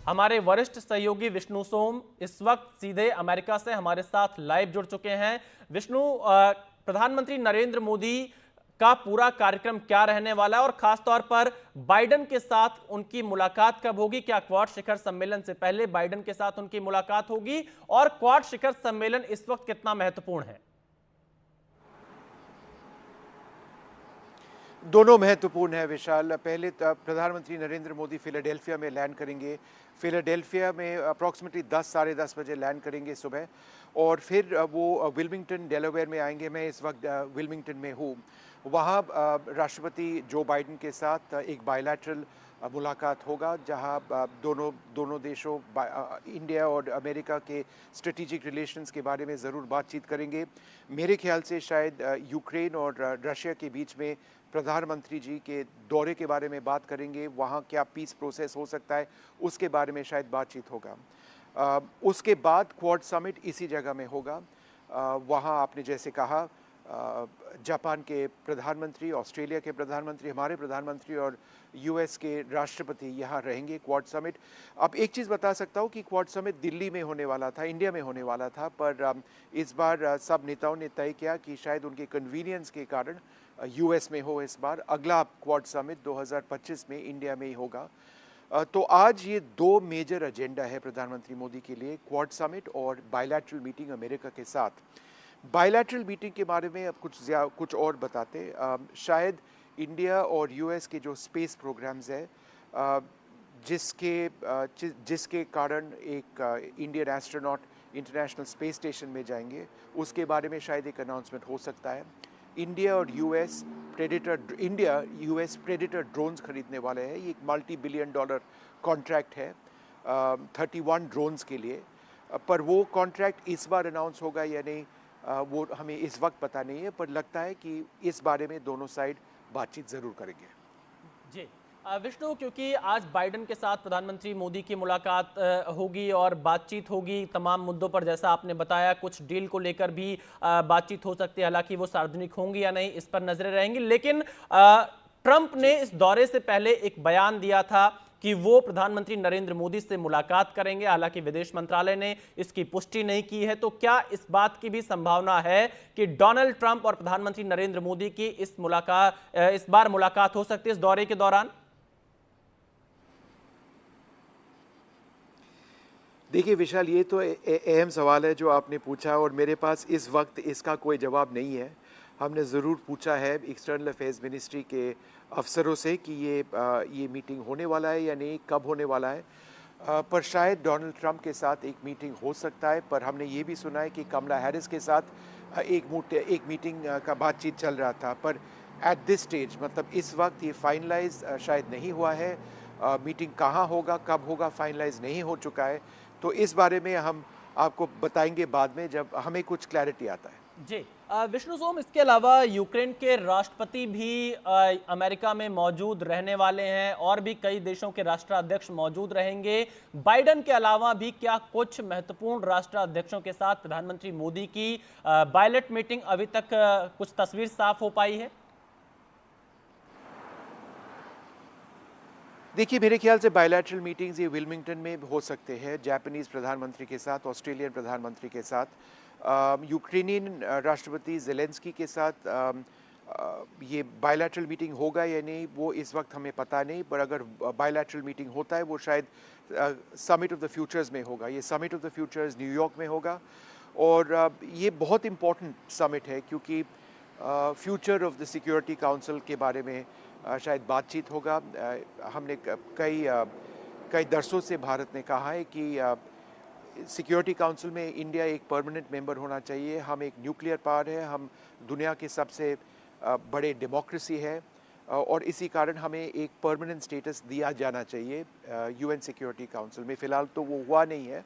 हमारे वरिष्ठ सहयोगी विष्णु सोम इस वक्त सीधे अमेरिका से हमारे साथ लाइव जुड़ चुके हैं। विष्णु, प्रधानमंत्री नरेंद्र मोदी का पूरा कार्यक्रम क्या रहने वाला है और खासतौर पर बाइडेन के साथ उनकी मुलाकात कब होगी? क्या क्वाड शिखर सम्मेलन से पहले बाइडेन के साथ उनकी मुलाकात होगी? और क्वाड शिखर सम्मेलन इस वक्त कितना महत्वपूर्ण है? दोनों महत्वपूर्ण है विशाल। पहले प्रधानमंत्री नरेंद्र मोदी फिलाडेल्फिया में लैंड करेंगे। फिलाडेल्फिया में अप्रॉक्सीमेटली 10 साढ़े 10 बजे लैंड करेंगे सुबह, और फिर वो विल्मिंगटन डेलावेयर में आएंगे। मैं इस वक्त विल्मिंगटन में हूँ। वहाँ राष्ट्रपति जो बाइडेन के साथ एक बायलैटरल मुलाकात होगा, जहाँ दोनों देशों इंडिया और अमेरिका के स्ट्रेटेजिक रिलेशंस के बारे में ज़रूर बातचीत करेंगे। मेरे ख्याल से शायद यूक्रेन और रशिया के बीच में प्रधानमंत्री जी के दौरे के बारे में बात करेंगे। वहाँ क्या पीस प्रोसेस हो सकता है, उसके बारे में शायद बातचीत होगा। उसके बाद क्वाड समिट इसी जगह में होगा। वहाँ आपने जैसे कहा, जापान के प्रधानमंत्री, ऑस्ट्रेलिया के प्रधानमंत्री, हमारे प्रधानमंत्री और यूएस के राष्ट्रपति यहाँ रहेंगे क्वाड समिट। अब एक चीज़ बता सकता हूँ कि क्वाड समिट दिल्ली में होने वाला था, इंडिया में होने वाला था, पर इस बार सब नेताओं ने तय किया कि शायद उनके कन्वीनियंस के कारण यूएस में हो। इस बार अगला क्वाड समिट 2025 में इंडिया में ही होगा। तो आज ये दो मेजर एजेंडा है प्रधानमंत्री मोदी के लिए, क्वाड समिट और बायलैटरल मीटिंग अमेरिका के साथ। बायलैटरल मीटिंग के बारे में अब कुछ और बताते। शायद इंडिया और यूएस के जो स्पेस प्रोग्राम्स है, जिसके कारण एक Indian astronaut international space station में जाएंगे, उसके बारे में शायद एक अनाउंसमेंट हो सकता है। इंडिया यूएस प्रेडेटर ड्रोन्स खरीदने वाले हैं। ये एक मल्टी-बिलियन डॉलर कॉन्ट्रैक्ट है 31 ड्रोन्स के लिए। पर वो कॉन्ट्रैक्ट इस बार अनाउंस होगा या नहीं, वो हमें इस वक्त पता नहीं है, पर लगता है कि इस बारे में दोनों साइड बातचीत ज़रूर करेंगे। जी विष्णु, क्योंकि आज बाइडेन के साथ प्रधानमंत्री मोदी की मुलाकात होगी और बातचीत होगी तमाम मुद्दों पर, जैसा आपने बताया कुछ डील को लेकर भी बातचीत हो सकती है। हालांकि वो सार्वजनिक होंगी या नहीं, इस पर नजरें रहेंगी। लेकिन ट्रंप ने इस दौरे से पहले एक बयान दिया था कि वो प्रधानमंत्री नरेंद्र मोदी से मुलाकात करेंगे। हालांकि विदेश मंत्रालय ने इसकी पुष्टि नहीं की है। तो क्या इस बात की भी संभावना है कि डोनाल्ड ट्रंप और प्रधानमंत्री नरेंद्र मोदी की इस बार मुलाकात हो सकती है इस दौरे के दौरान? देखिए विशाल, ये तो अहम सवाल है जो आपने पूछा, और मेरे पास इस वक्त इसका कोई जवाब नहीं है। हमने ज़रूर पूछा है एक्सटर्नल अफेयर्स मिनिस्ट्री के अफसरों से कि ये मीटिंग होने वाला है या नहीं, कब होने वाला है। पर शायद डोनाल्ड ट्रंप के साथ एक मीटिंग हो सकता है। पर हमने ये भी सुना है कि कमला हैरिस के साथ एक मीटिंग का बातचीत चल रहा था। पर एट दिस स्टेज, मतलब इस वक्त ये फाइनलाइज शायद नहीं हुआ है। मीटिंग कहाँ होगा, कब होगा, फाइनलाइज नहीं हो चुका है। तो इस बारे में हम आपको बताएंगे बाद में, जब हमें कुछ क्लैरिटी आता है। जी विष्णु सोम, इसके अलावा यूक्रेन के राष्ट्रपति भी अमेरिका में मौजूद रहने वाले हैं और भी कई देशों के राष्ट्राध्यक्ष मौजूद रहेंगे। बाइडेन के अलावा भी क्या कुछ महत्वपूर्ण राष्ट्राध्यक्षों के साथ प्रधानमंत्री मोदी की बायलेट मीटिंग अभी तक कुछ तस्वीर साफ हो पाई है? देखिए, मेरे ख्याल से बायलैटरल मीटिंग्स ये विल्मिंगटन में हो सकते हैं, जापानीज़ प्रधानमंत्री के साथ, ऑस्ट्रेलियन प्रधानमंत्री के साथ, यूक्रेनियन राष्ट्रपति ज़ेलेंस्की के साथ। ये बायलैटरल मीटिंग होगा या नहीं, वो इस वक्त हमें पता नहीं। पर अगर बायलैटरल मीटिंग होता है, वो शायद समिट ऑफ द फ्यूचर्स में होगा। ये summit of the futures New York में होगा, और ये बहुत इम्पोर्टेंट समिट है, क्योंकि future of the security council के बारे में शायद बातचीत होगा। हमने कई दरसों से भारत ने कहा है कि सिक्योरिटी काउंसिल में इंडिया एक परमानेंट मेंबर होना चाहिए। हम एक न्यूक्लियर पावर है, हम दुनिया के सबसे बड़े डेमोक्रेसी है, और इसी कारण हमें एक परमानेंट स्टेटस दिया जाना चाहिए यूएन सिक्योरिटी काउंसिल में। फ़िलहाल तो वो हुआ नहीं है,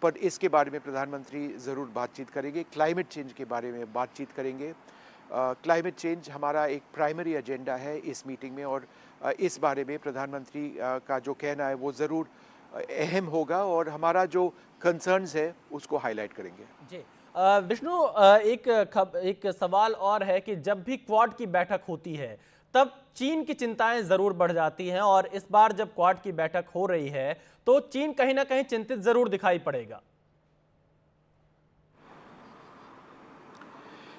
पर इसके बारे में प्रधानमंत्री ज़रूर बातचीत करेंगे। क्लाइमेट चेंज के बारे में बातचीत करेंगे। क्लाइमेट चेंज हमारा एक प्राइमरी एजेंडा है इस मीटिंग में, और इस बारे में प्रधानमंत्री का जो कहना है वो ज़रूर अहम होगा, और हमारा जो कंसर्न्स है उसको हाईलाइट करेंगे। जी विष्णु, एक सवाल और है कि जब भी क्वाड की बैठक होती है तब चीन की चिंताएं जरूर बढ़ जाती हैं और इस बार जब क्वाड की बैठक हो रही है तो चीन कहीं ना कहीं चिंतित जरूर दिखाई पड़ेगा।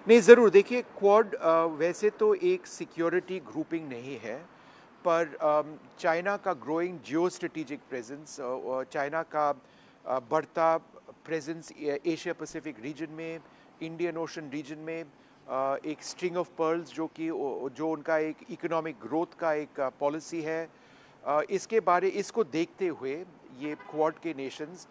नहीं, ज़रूर देखिए, क्वाड वैसे तो एक सिक्योरिटी ग्रुपिंग नहीं है, पर चाइना का growing geo strategic presence, China का बढ़ता प्रेजेंस एशिया पैसिफिक रीजन में, इंडियन ओशन रीजन में, एक स्ट्रिंग ऑफ पर्ल्स जो उनका एक इकोनॉमिक ग्रोथ का एक पॉलिसी है, इसको देखते हुए ये क्वाड के नेशंस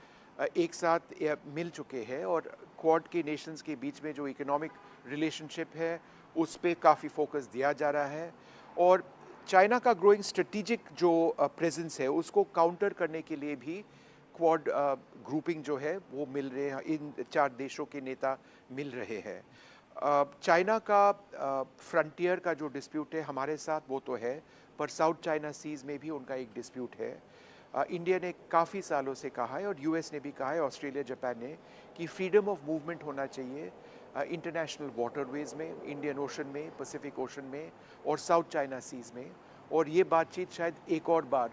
एक साथ मिल चुके हैं और क्वाड के नेशंस के बीच में जो इकोनॉमिक रिलेशनशिप है उस पे काफ़ी फोकस दिया जा रहा है और चाइना का ग्रोइंग स्ट्रेटेजिक जो प्रेजेंस है उसको काउंटर करने के लिए भी क्वाड ग्रुपिंग जो है वो मिल रहे हैं, इन 4 देशों के नेता मिल रहे हैं। चाइना का फ्रंटियर का जो डिस्प्यूट है हमारे साथ वो तो है, पर साउथ चाइना सीज में भी उनका एक डिस्प्यूट है। इंडिया ने काफ़ी सालों से कहा है और यूएस ने भी कहा है, ऑस्ट्रेलिया, जापान ने, कि फ्रीडम ऑफ मूवमेंट होना चाहिए इंटरनेशनल वाटरवेज में, इंडियन ओशन में, पैसिफिक ओशन में और साउथ चाइना सीज में, और ये बातचीत शायद एक और बार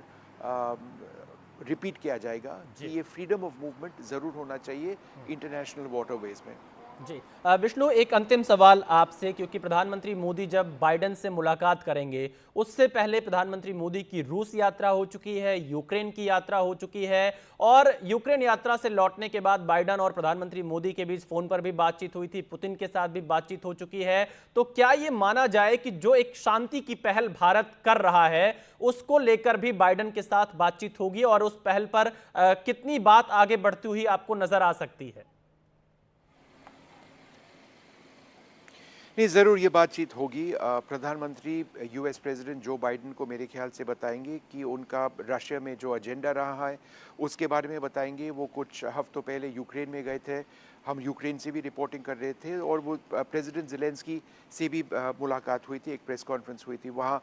रिपीट किया जाएगा कि ये फ्रीडम ऑफ मूवमेंट ज़रूर होना चाहिए इंटरनेशनल वाटरवेज में। जी विष्णु, एक अंतिम सवाल आपसे, क्योंकि प्रधानमंत्री मोदी जब बाइडेन से मुलाकात करेंगे उससे पहले प्रधानमंत्री मोदी की रूस यात्रा हो चुकी है, यूक्रेन की यात्रा हो चुकी है और यूक्रेन यात्रा से लौटने के बाद बाइडेन और प्रधानमंत्री मोदी के बीच फोन पर भी बातचीत हुई थी, पुतिन के साथ भी बातचीत हो चुकी है। तो क्या ये माना जाए कि जो एक शांति की पहल भारत कर रहा है उसको लेकर भी बाइडेन के साथ बातचीत होगी और उस पहल पर कितनी बात आगे बढ़ती हुई आपको नजर आ सकती है? नहीं, ज़रूर ये बातचीत होगी। प्रधानमंत्री यूएस प्रेसिडेंट जो बाइडेन को मेरे ख्याल से बताएंगे कि उनका रशिया में जो एजेंडा रहा है उसके बारे में बताएंगे। वो कुछ हफ्तों पहले यूक्रेन में गए थे, हम यूक्रेन से भी रिपोर्टिंग कर रहे थे और वो प्रेसिडेंट ज़ेलेंस्की से भी मुलाकात हुई थी, एक प्रेस कॉन्फ्रेंस हुई थी। वहाँ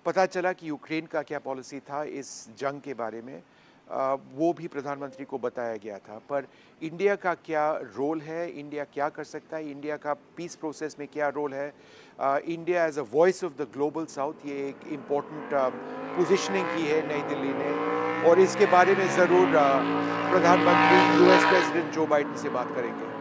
पता चला कि यूक्रेन का क्या पॉलिसी था इस जंग के बारे में, वो भी प्रधानमंत्री को बताया गया था। पर इंडिया का क्या रोल है, इंडिया क्या कर सकता है, इंडिया का पीस प्रोसेस में क्या रोल है, India as a voice of the global south, ये एक इम्पोर्टेंट पोजीशनिंग की है नई दिल्ली ने और इसके बारे में ज़रूर प्रधानमंत्री यूएस प्रेसिडेंट जो बाइडेन से बात करेंगे।